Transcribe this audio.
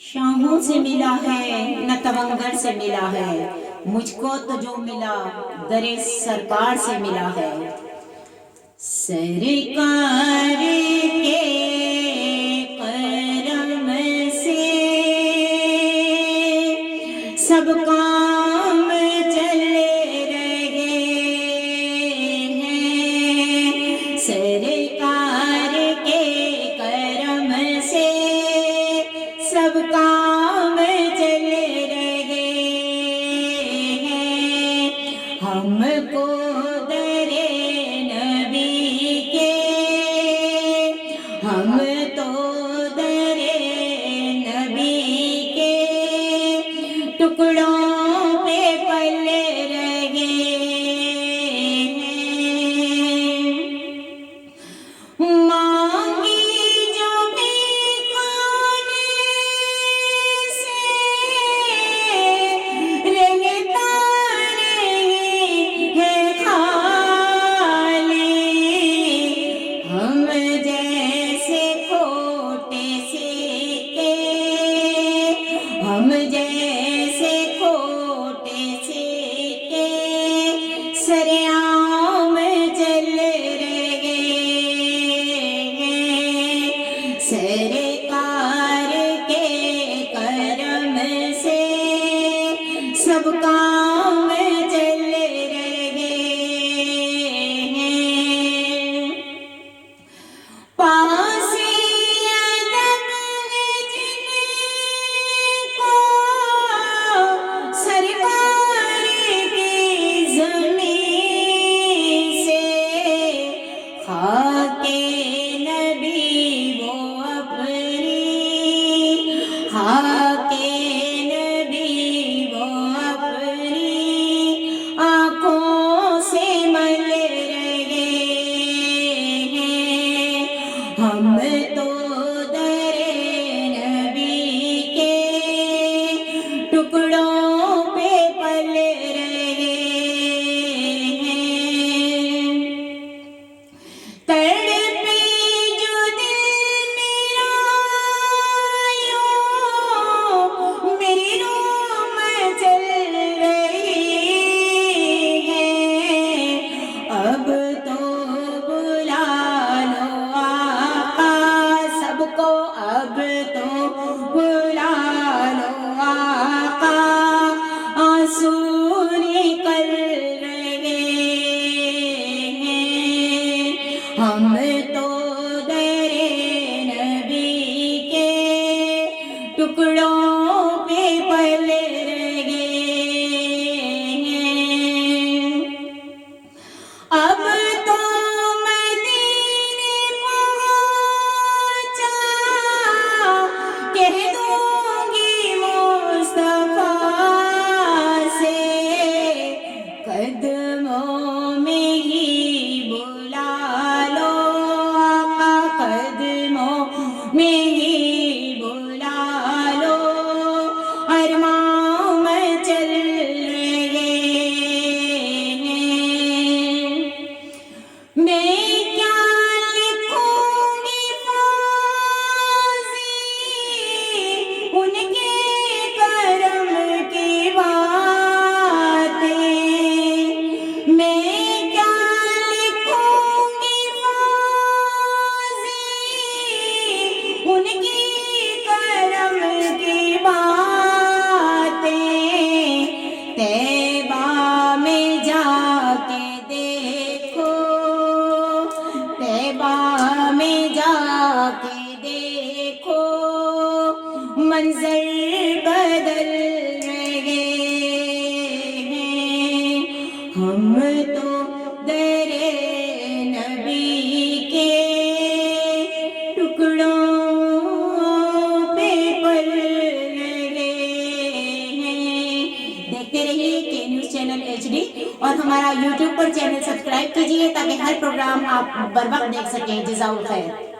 शाहों से मिला है न तवंगर से मिला है, मुझको तो जो मिला दरे सरकार से मिला है। सरकार के करम से सब काम चले रहे हैं, सरकार के करम से सब काम चले रहे हैं। हमको दरे नबी के हम तो दरे नबी के टुकड़ों पे पल रहे हैं। मांगी जो भी खाने से रंगता नहीं है खाली, हम जैसे खोटे सिक्के, हम जैसे खोटे सिक्के सरेआम चल रहे हैं। सरकार के करम से सब काम चल रहे हैं। पास अदब है जिनको सरकार की ज़मीं से, खाके नबी वो अपनी, खाके नबी वो अपनी आँखों से मल रहे हैं। हम तो दरे नबी के टुकड़ों पे पल रहे हैं। तड़पे जो दिल मेरा यूं मेरी रूह मचल रही है, अब तो बुला लो आका सबको, अब तो बुला लो आका, आंसू निकल रहे हैं। हम तो दरे नबी के टुकड़ों पे पल रहे हैं। अब तो मदीने पहुंचा, कह दूंगी मुस्तफा से, कदमों में ही बुला लो आका, कदमों में ही बुला लो, अरमां में चल रहे हैं। मैं क्या लिखूंगी फाज़ी उनके करम की बातें, मैं क्या लिखूंगी फाज़ी उनकी करम की बातें। तैबा में जाके देखो, तैबा में जाके देखो, मंजर बदल रहे हैं। हम तो दरे नबी के टुकड़ों पे पल रहे हैं। देखते रहिए के न्यूज़ चैनल HD और हमारा YouTube पर चैनल सब्सक्राइब कीजिए ताकि हर प्रोग्राम आप बर वक्त देख सकें। जज़ाकुमुल्लाह खैर।